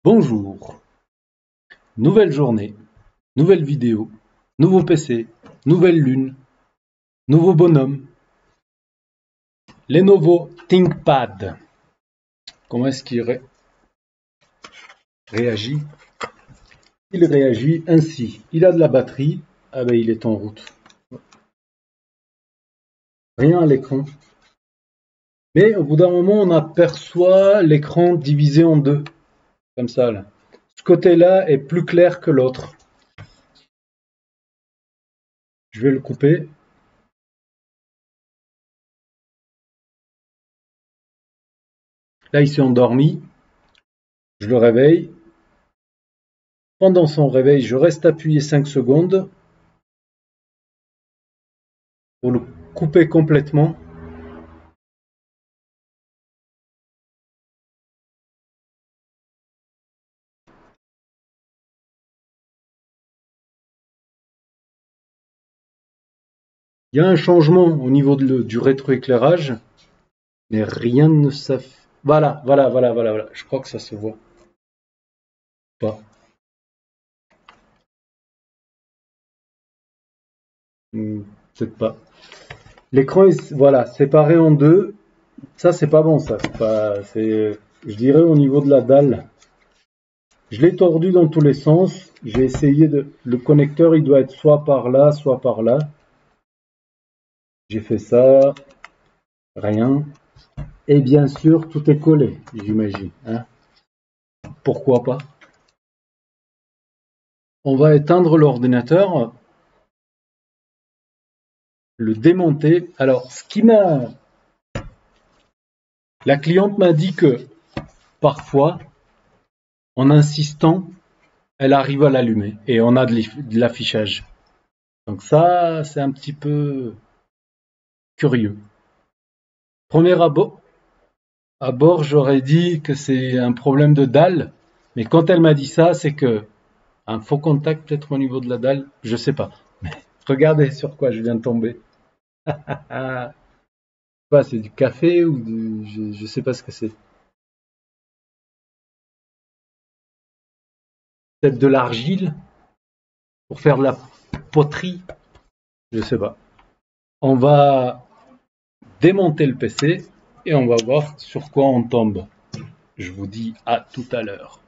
Bonjour, nouvelle journée, nouvelle vidéo, nouveau PC, nouvelle lune, nouveau bonhomme, Lenovo ThinkPad. Comment est-ce qu'il réagit? Il réagit ainsi. Il a de la batterie. Ah ben il est en route. Rien à l'écran. Mais au bout d'un moment, on aperçoit l'écran divisé en deux. Comme ça là. Ce côté-là est plus clair que l'autre. Je vais le couper. Là, il s'est endormi. Je le réveille. Pendant son réveil, je reste appuyé 5 secondes pour le couper complètement. Il y a un changement au niveau du rétroéclairage, mais rien ne s'affiche. Voilà. Je crois que ça se voit pas. Peut-être pas. L'écran est voilà, séparé en deux. Ça, c'est pas bon, ça. Je dirais au niveau de la dalle. Je l'ai tordu dans tous les sens. J'ai essayé de. Le connecteur, il doit être soit par là, soit par là. J'ai fait ça. Rien. Et bien sûr, tout est collé, j'imagine. Hein. Pourquoi pas? On va éteindre l'ordinateur, le démonter. Alors, la cliente m'a dit que parfois, en insistant, elle arrive à l'allumer et on a de l'affichage. Donc ça, c'est un petit peu curieux. Premier abord, j'aurais dit que c'est un problème de dalle, mais quand elle m'a dit ça, c'est que un faux contact peut-être au niveau de la dalle, je sais pas. Mais regardez sur quoi je viens de tomber. Ah, c'est du café ou je sais pas ce que c'est. Peut-être de l'argile pour faire de la poterie, je sais pas. On va démonter le PC et on va voir sur quoi on tombe. Je vous dis à tout à l'heure.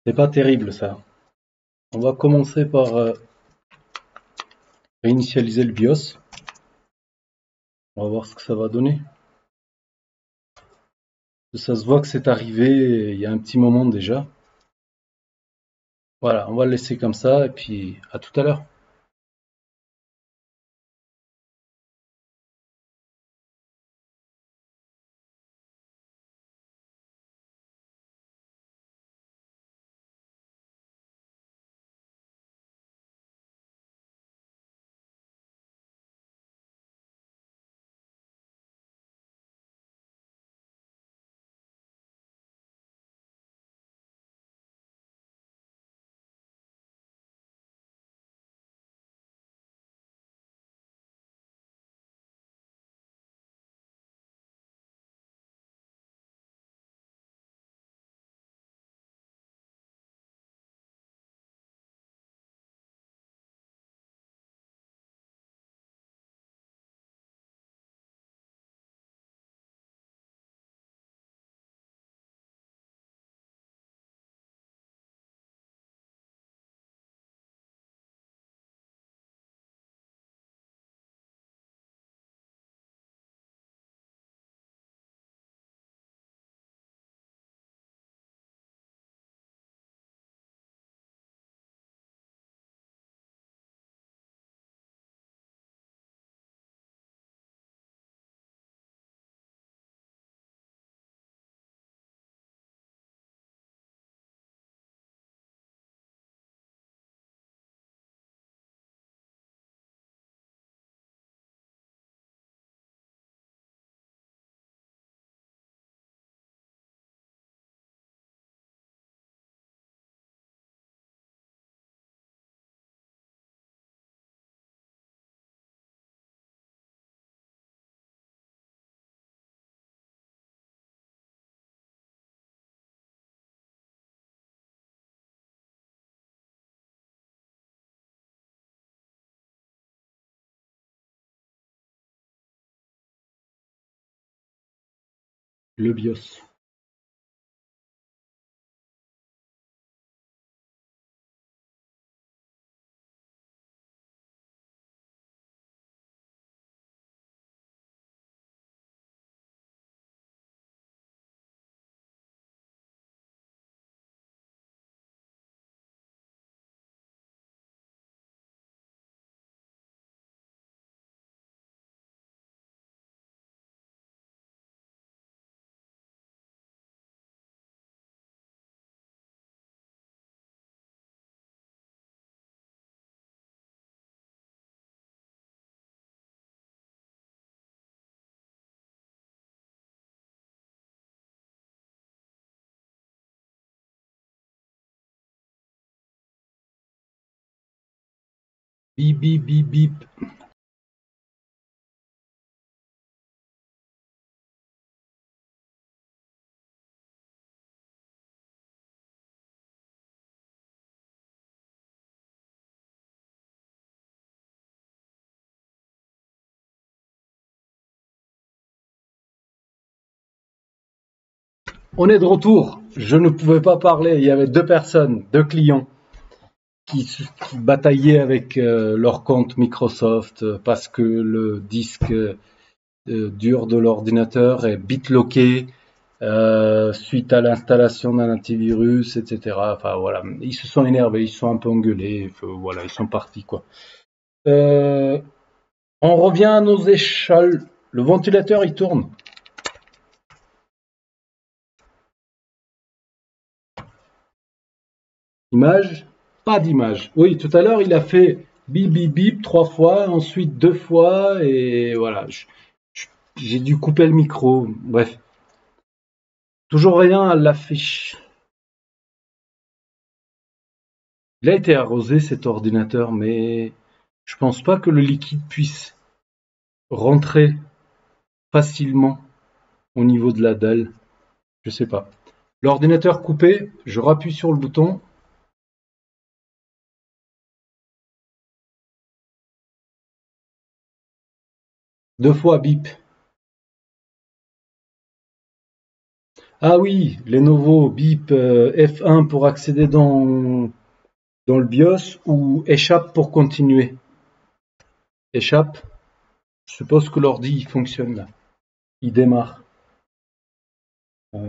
C'est pas terrible ça. On va commencer par réinitialiser le BIOS. On va voir ce que ça va donner. Ça se voit que c'est arrivé il y a un petit moment déjà. Voilà, on va le laisser comme ça et puis à tout à l'heure. le BIOS. Bip bip bip bip. On est de retour. Je ne pouvais pas parler. Il y avait deux personnes, deux clients qui bataillaient avec leur compte Microsoft parce que le disque dur de l'ordinateur est bitlocké suite à l'installation d'un antivirus, etc. Enfin voilà, ils se sont énervés, ils se sont un peu engueulés. Voilà, ils sont partis quoi. On revient à nos échelles. Le ventilateur il tourne. Image, pas d'image. Oui, tout à l'heure, il a fait bip bip bip 3 fois, ensuite 2 fois, et voilà. J'ai dû couper le micro. Bref. Toujours rien à l'affiche. Il a été arrosé cet ordinateur, mais je pense pas que le liquide puisse rentrer facilement au niveau de la dalle. Je sais pas. L'ordinateur coupé, je rappuie sur le bouton. Deux fois bip. Ah oui, Lenovo bip F1 pour accéder dans le BIOS ou échappe pour continuer. Échappe, je suppose que l'ordi fonctionne là. Il démarre. Ce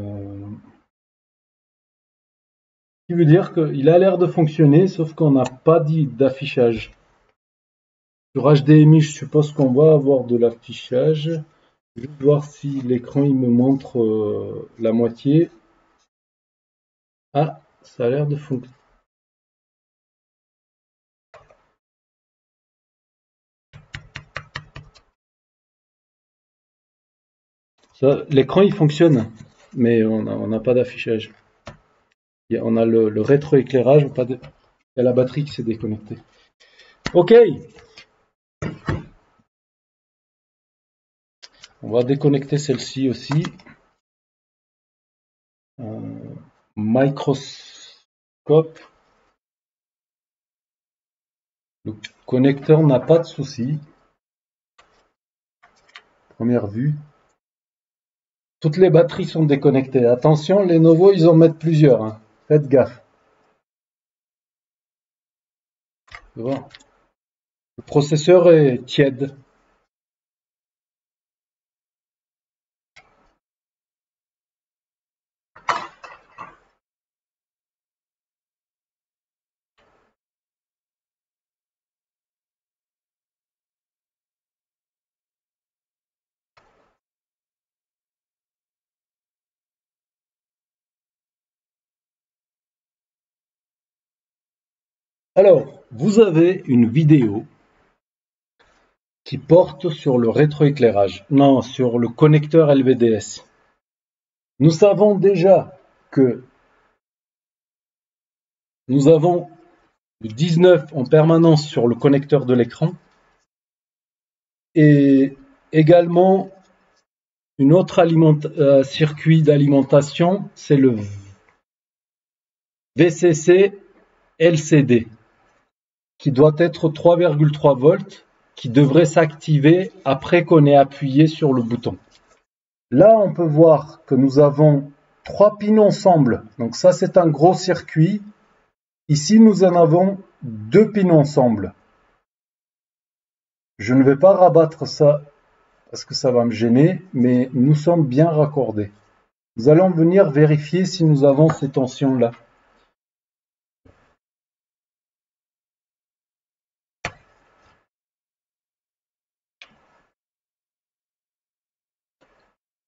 qui veut dire qu'il a l'air de fonctionner, sauf qu'on n'a pas dit d'affichage. Sur HDMI, je suppose qu'on va avoir de l'affichage. Je vais voir si l'écran il me montre la moitié. Ah, ça a l'air de fonctionner. L'écran il fonctionne, mais on n'a pas d'affichage. On a le rétroéclairage, pas de... Il y a la batterie qui s'est déconnectée. Ok. On va déconnecter celle-ci aussi. Microscope. Le connecteur n'a pas de souci. Première vue. Toutes les batteries sont déconnectées. Attention, les Lenovo, ils en mettent plusieurs. Hein. Faites gaffe. Bon. Le processeur est tiède. Alors, vous avez une vidéo qui porte sur le rétroéclairage. Non, sur le connecteur LVDS. Nous savons déjà que nous avons le 19 en permanence sur le connecteur de l'écran et également une autre circuit d'alimentation, c'est le VCC LCD qui doit être 3,3 volts qui devrait s'activer après qu'on ait appuyé sur le bouton. Là, on peut voir que nous avons 3 pins ensemble. Donc ça, c'est un gros circuit. Ici, nous en avons 2 pins ensemble. Je ne vais pas rabattre ça parce que ça va me gêner, mais nous sommes bien raccordés. Nous allons venir vérifier si nous avons ces tensions-là.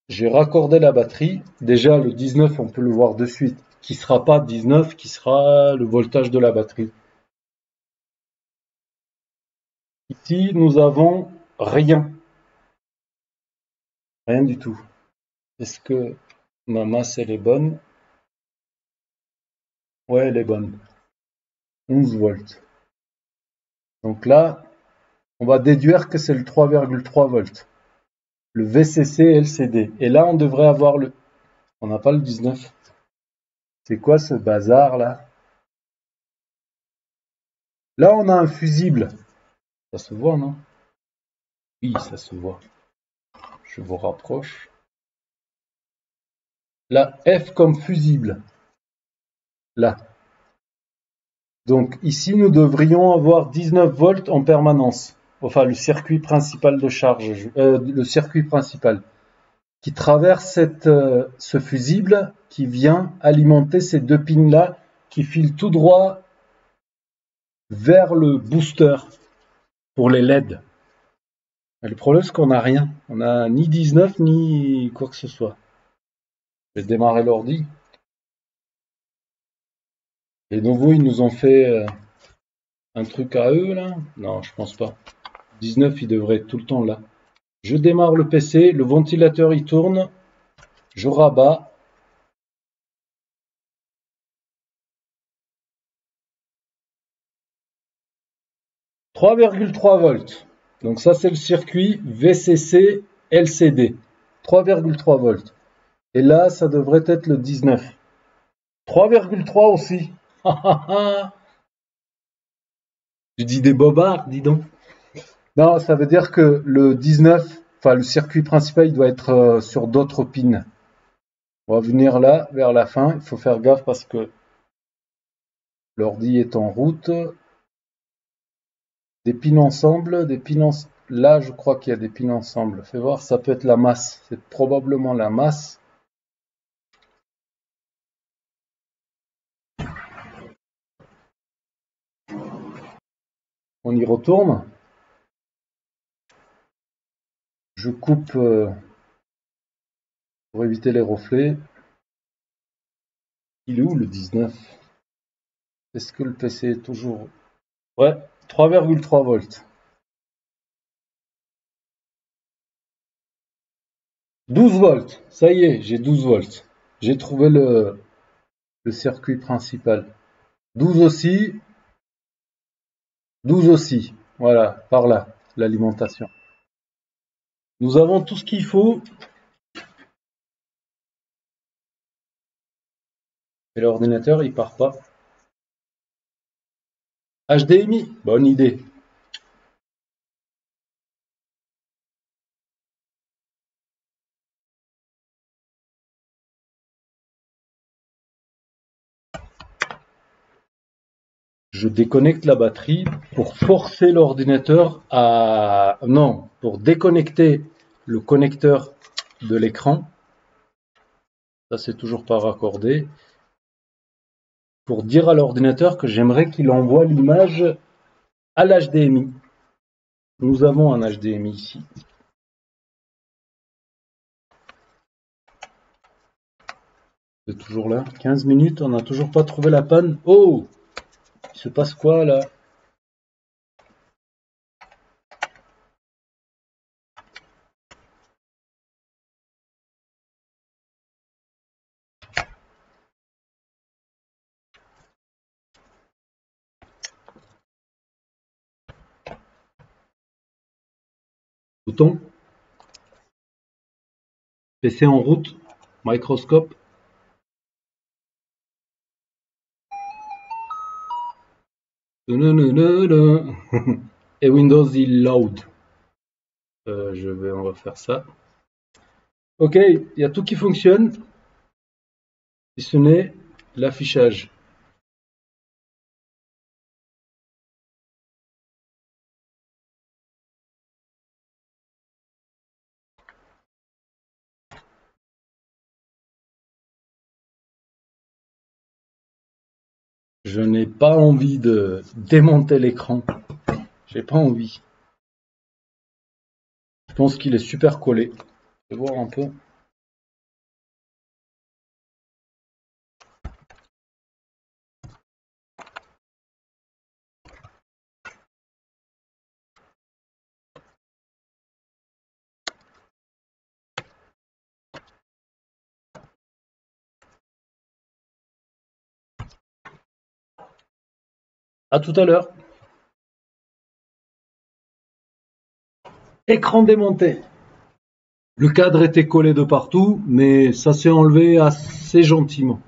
J'ai raccordé la batterie. Déjà, le 19, on peut le voir de suite, qui ne sera pas 19, qui sera le voltage de la batterie. Ici, nous avons rien. Rien du tout. Est-ce que ma masse, elle est bonne? Ouais, elle est bonne. 11 volts. Donc là, on va déduire que c'est le 3,3 volts. Le VCC LCD. Et là, on devrait avoir le... On n'a pas le 19. C'est quoi ce bazar là? Là, on a un fusible. Ça se voit, non? Oui, ça se voit. Je vous rapproche. Là, F comme fusible. Là. Donc ici, nous devrions avoir 19 volts en permanence. Enfin, le circuit principal de charge. Le circuit principal. Qui traverse ce fusible qui vient alimenter ces 2 pins là qui filent tout droit vers le booster pour les LED. Mais le problème c'est qu'on n'a rien. On n'a ni 19 ni quoi que ce soit. Je vais démarrer l'ordi. Les nouveaux ils nous ont fait un truc à eux là. Non, je pense pas. 19 il devrait être tout le temps là. Je démarre le PC, le ventilateur il tourne. Je rabats. « 3,3 volts. Donc ça c'est le circuit VCC LCD. 3,3 volts. Et là ça devrait être le 19. 3,3 aussi. Tu dis des bobards, dis donc. Non, ça veut dire que le 19, enfin le circuit principal, il doit être sur d'autres pins. On va venir là, vers la fin. Il faut faire gaffe parce que l'ordi est en route. Des pins ensemble, des pins ensemble. Là, je crois qu'il y a des pins ensemble. Fais voir, ça peut être la masse. C'est probablement la masse. On y retourne. Je coupe pour éviter les reflets. Il est où le 19? Est-ce que le PC est toujours... Ouais, 3,3 volts. 12 volts. Ça y est, j'ai 12 volts. J'ai trouvé le circuit principal. 12 aussi. 12 aussi. Voilà, par là, l'alimentation. Nous avons tout ce qu'il faut. Et l'ordinateur, il part pas. HDMI, bonne idée. Je déconnecte la batterie pour forcer l'ordinateur à... Non, pour déconnecter le connecteur de l'écran. Ça, c'est toujours pas raccordé. Pour dire à l'ordinateur que j'aimerais qu'il envoie l'image à l'HDMI. Nous avons un HDMI ici. C'est toujours là. 15 minutes, on n'a toujours pas trouvé la panne. Oh! Il se passe quoi là? Bouton. PC en route. Microscope. Et Windows il load. On va faire ça. Ok, il y a tout qui fonctionne, si ce n'est l'affichage. Je n'ai pas envie de démonter l'écran. J'ai pas envie. Je pense qu'il est super collé. Je vais voir un peu. À tout à l'heure. Écran démonté. Le cadre était collé de partout, mais ça s'est enlevé assez gentiment.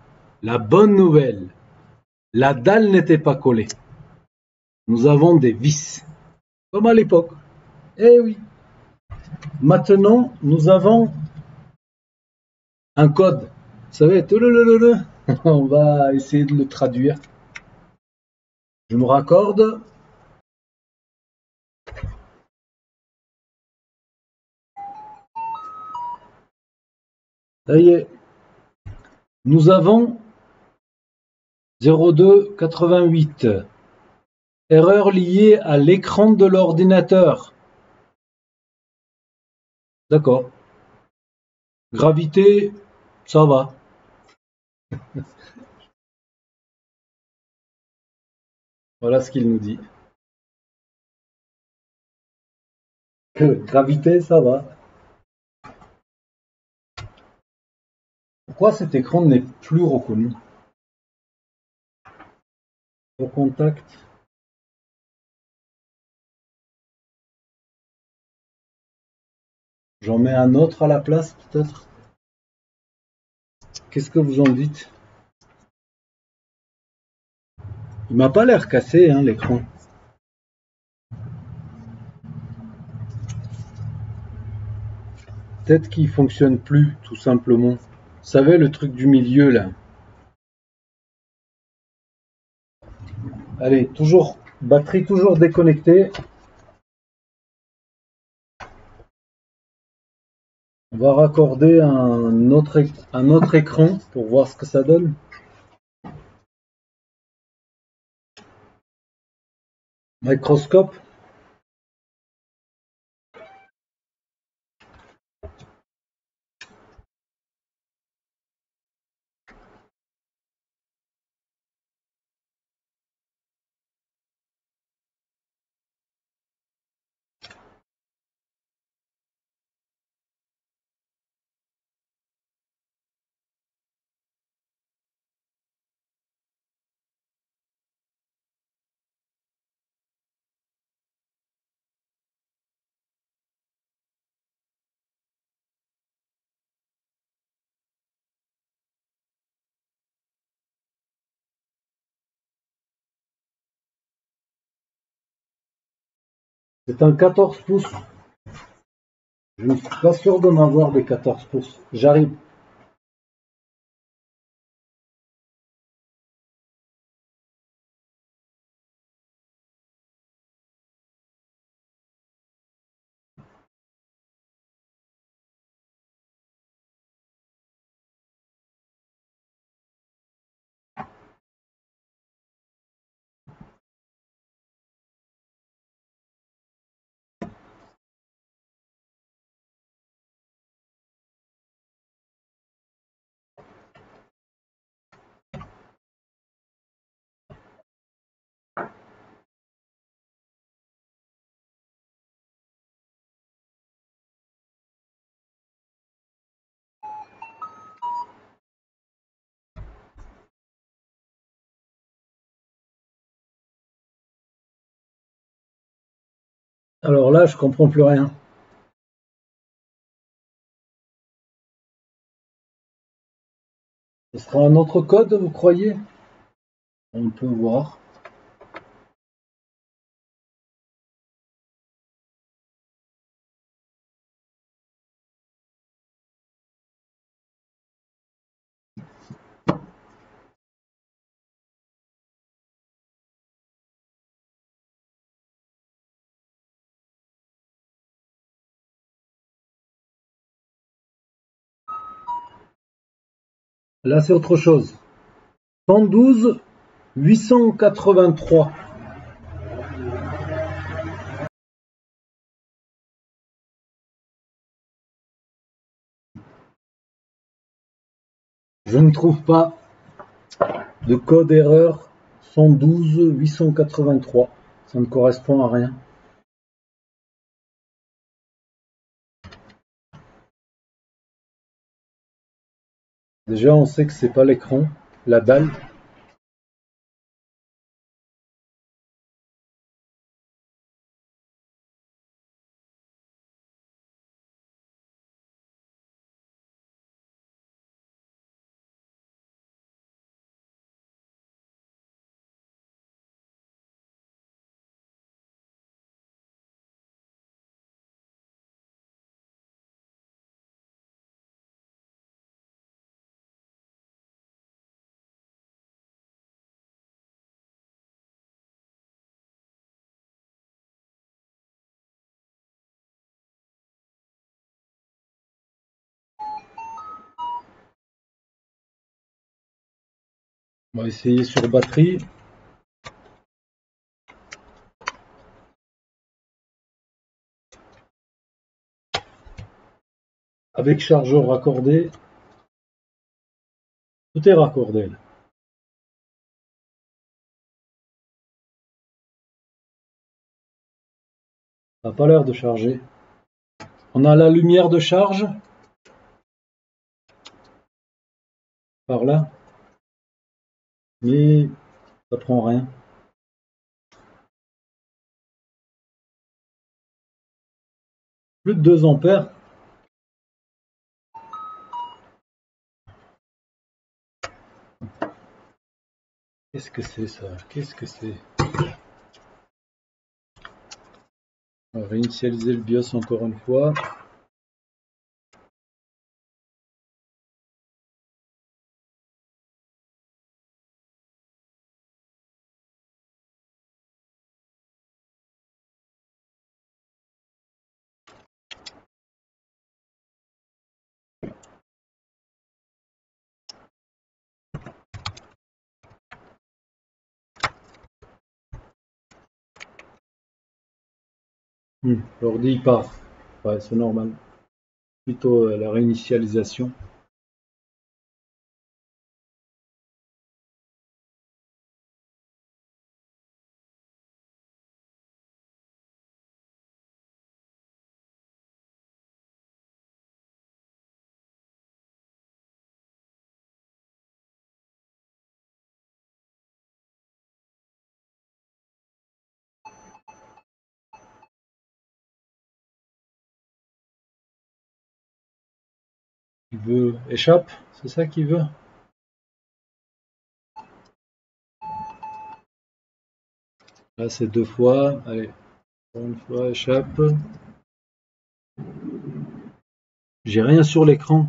La bonne nouvelle, la dalle n'était pas collée. Nous avons des vis, comme à l'époque. Eh oui. Maintenant, nous avons un code. Vous savez, on va essayer de le traduire. Je me raccorde. Ça y est. Nous avons 0288. Erreur liée à l'écran de l'ordinateur. D'accord. Gravité, ça va. Voilà ce qu'il nous dit. Gravité, ça va. Pourquoi cet écran n'est plus reconnu? Au contact. J'en mets un autre à la place, peut-être? Qu'est-ce que vous en dites? Il m'a pas l'air cassé, hein, l'écran. Peut-être qu'il fonctionne plus, tout simplement. Vous savez, le truc du milieu, là. Allez, toujours, batterie toujours déconnectée. On va raccorder un autre écran pour voir ce que ça donne. Microscope. C'est un 14 pouces. Je ne suis pas sûr d'en avoir des 14 pouces. J'arrive. Alors là, je comprends plus rien. Ce sera un autre code, vous croyez? On peut voir. Là, c'est autre chose. 112 883. Je ne trouve pas de code erreur 112 883. Ça ne correspond à rien. Déjà, on sait que c'est pas l'écran, la dalle. On va essayer sur batterie. Avec chargeur raccordé. Tout est raccordé là. Ça n'a pas l'air de charger. On a la lumière de charge. Par là. Mais ça prend rien. Plus de 2 ampères. Qu'est-ce que c'est ça? Qu'est-ce que c'est? On va réinitialiser le BIOS encore une fois. L'ordi il part. Ouais, c'est normal. Plutôt la réinitialisation. Il veut échappe, c'est ça qu'il veut? Là c'est 2 fois. Allez, encore une fois, échappe. J'ai rien sur l'écran.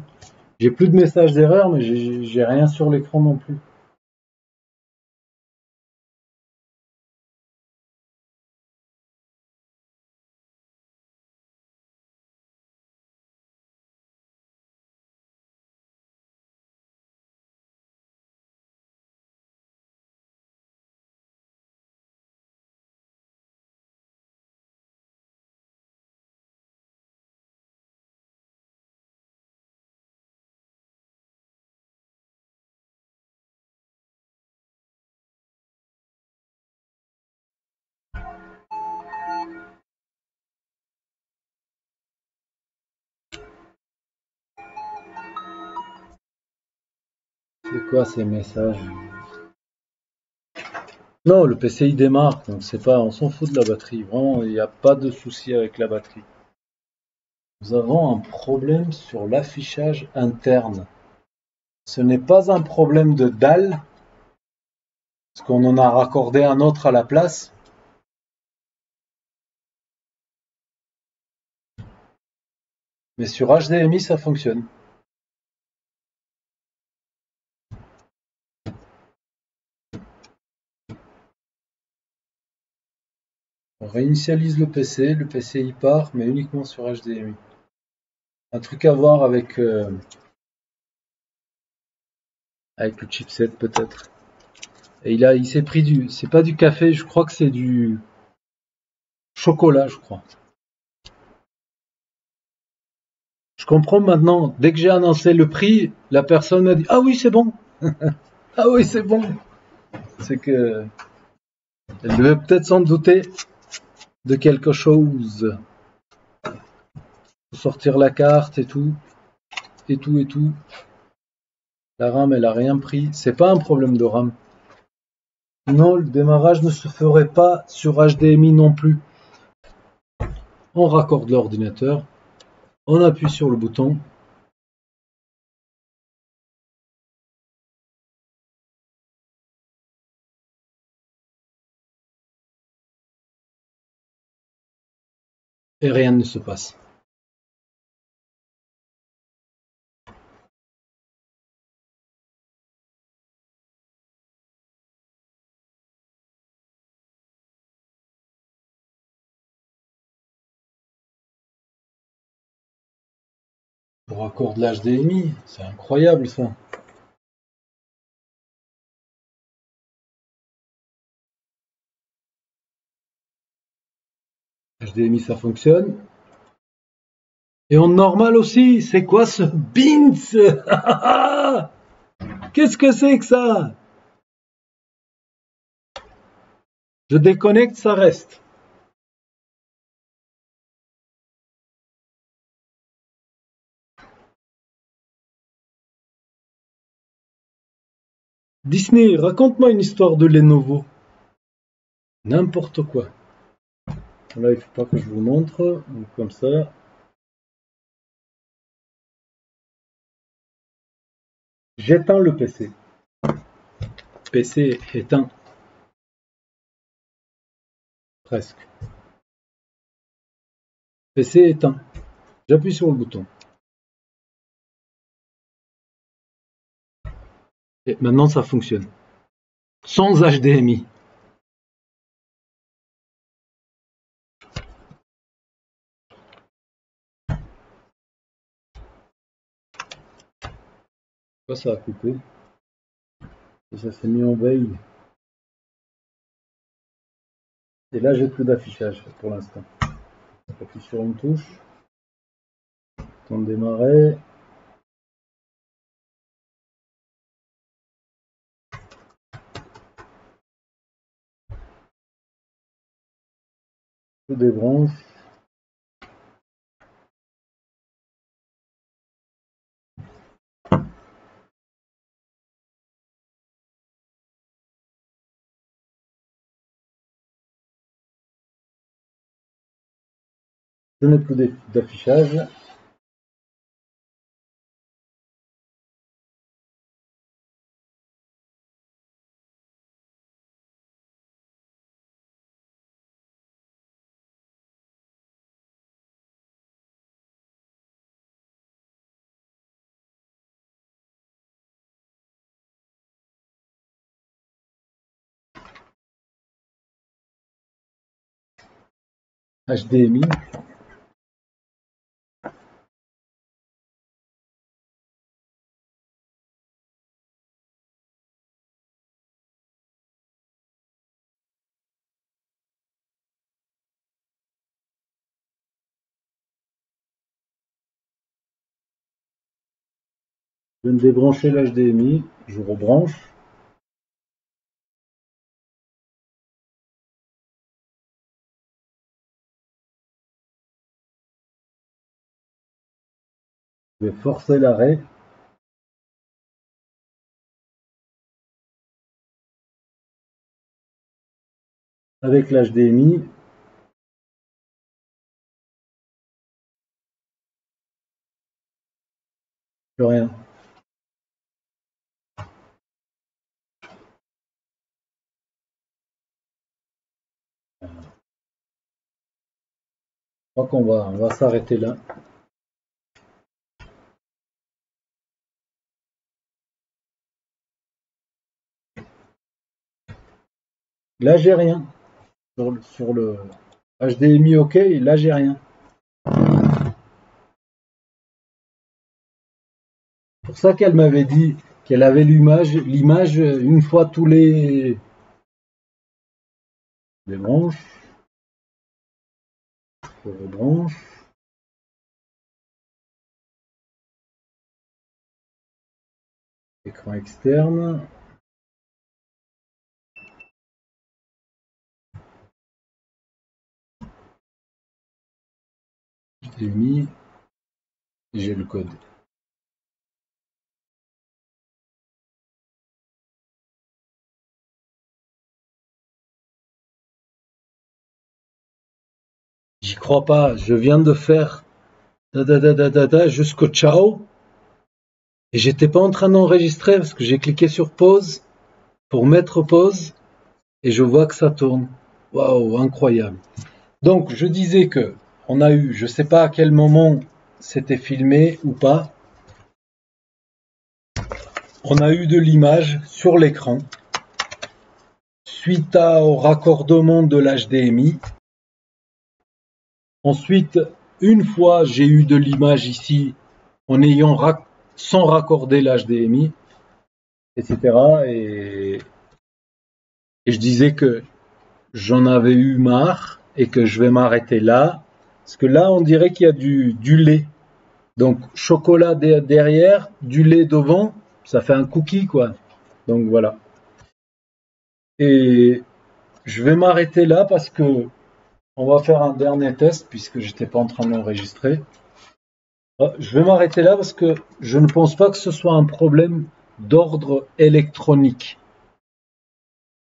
J'ai plus de messages d'erreur, mais j'ai rien sur l'écran non plus. C'est quoi ces messages? Non, le PC il démarre, donc c'est pas, on s'en fout de la batterie. Vraiment, il n'y a pas de souci avec la batterie. Nous avons un problème sur l'affichage interne. Ce n'est pas un problème de dalle, parce qu'on en a raccordé un autre à la place. Mais sur HDMI, ça fonctionne. On réinitialise le PC il part, mais uniquement sur HDMI. Un truc à voir avec avec le chipset peut-être. Et il s'est pris c'est pas du café, je crois que c'est du chocolat, je crois. Je comprends maintenant, dès que j'ai annoncé le prix, la personne a dit ah oui c'est bon. Ah oui c'est bon. C'est que elle devait peut-être s'en douter de quelque chose. Faut sortir la carte et tout. Et tout et tout. La RAM elle a rien pris. C'est pas un problème de RAM. Non, le démarrage ne se ferait pas sur HDMI non plus. On raccorde l'ordinateur. On appuie sur le bouton. Et rien ne se passe. On raccorde l'HDMI. C'est incroyable ça. HDMI ça fonctionne. Et en normal aussi, c'est quoi ce Beans? Qu'est-ce que c'est que ça? Je déconnecte, ça reste. Disney, raconte-moi une histoire de Lenovo. N'importe quoi. Là, il ne faut pas que je vous montre. Donc, comme ça. J'éteins le PC. PC éteint. Presque. PC éteint. J'appuie sur le bouton. Et maintenant, ça fonctionne. Sans HDMI. Ça a coupé. Et ça s'est mis en veille. Et là, j'ai plus d'affichage pour l'instant. J'appuie sur une touche. Temps de démarrer. Je débranche. Je n'ai plus d'affichage. HDMI. Je viens de débrancher l'HDMI. Je rebranche. Je vais forcer l'arrêt. Avec l'HDMI. Plus rien. Je crois qu'on va s'arrêter là. Là, j'ai rien. Sur le HDMI, ok. Là, j'ai rien. C'est pour ça qu'elle m'avait dit qu'elle avait l'image une fois tous les branches. Je rebranche. Écran externe. J'ai mis, j'ai le code. J'y crois pas, je viens de faire jusqu'au ciao et j'étais pas en train d'enregistrer parce que j'ai cliqué sur pause pour mettre pause et je vois que ça tourne. Waouh, incroyable. Donc je disais que on a eu, je sais pas à quel moment c'était filmé ou pas, on a eu de l'image sur l'écran suite au raccordement de l'HDMI. Ensuite, une fois j'ai eu de l'image ici en ayant sans raccorder l'HDMI, etc. Et je disais que j'en avais eu marre et que je vais m'arrêter là. Parce que là, on dirait qu'il y a du lait. Donc, chocolat derrière, du lait devant, ça fait un cookie, quoi. Donc, voilà. Et je vais m'arrêter là parce que on va faire un dernier test puisque j'étais pas en train d'enregistrer. Je vais m'arrêter là parce que je ne pense pas que ce soit un problème d'ordre électronique.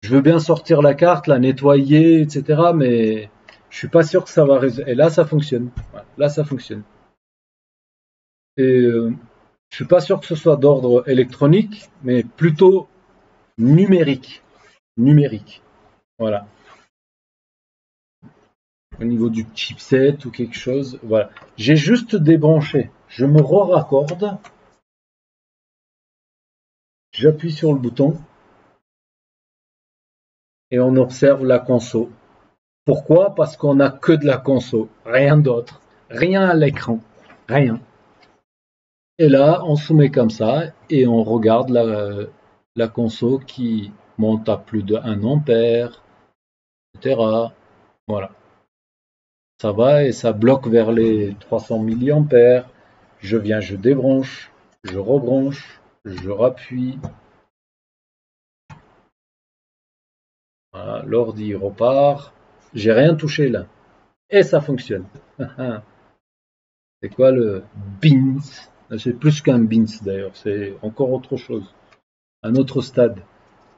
Je veux bien sortir la carte, la nettoyer, etc. Mais je suis pas sûr que ça va résoudre. Et là, ça fonctionne. Voilà, là, ça fonctionne. Et je suis pas sûr que ce soit d'ordre électronique, mais plutôt numérique. Numérique. Voilà. Au niveau du chipset ou quelque chose. Voilà. J'ai juste débranché. Je me raccorde. J'appuie sur le bouton. Et on observe la console. Pourquoi? Parce qu'on n'a que de la console. Rien d'autre. Rien à l'écran. Rien. Et là, on se met comme ça et on regarde la conso qui monte à plus de 1 ampère, etc. Voilà. Ça va et ça bloque vers les 300 milliampères. Je viens, je débranche, je rebranche, je rappuie. Voilà, l'ordi repart. J'ai rien touché là. Et ça fonctionne. C'est quoi le Beans? C'est plus qu'un Beans d'ailleurs, c'est encore autre chose. Un autre stade.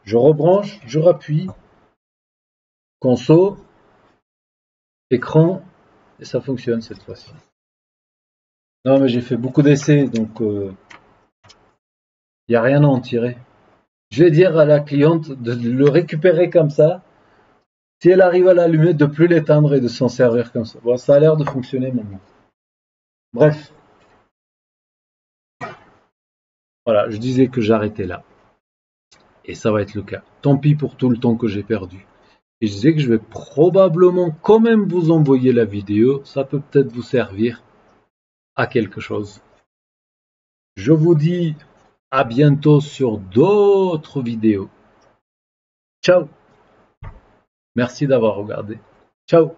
Je rebranche, je rappuie, console, écran, et ça fonctionne cette fois-ci. Non mais j'ai fait beaucoup d'essais, donc il n'y a rien à en tirer. Je vais dire à la cliente de le récupérer comme ça. Si elle arrive à l'allumer, de plus l'éteindre et de s'en servir comme ça. Bon, ça a l'air de fonctionner maintenant. Bref. Voilà, je disais que j'arrêtais là. Et ça va être le cas. Tant pis pour tout le temps que j'ai perdu. Et je disais que je vais probablement quand même vous envoyer la vidéo. Ça peut peut-être vous servir à quelque chose. Je vous dis à bientôt sur d'autres vidéos. Ciao. Merci d'avoir regardé. Ciao.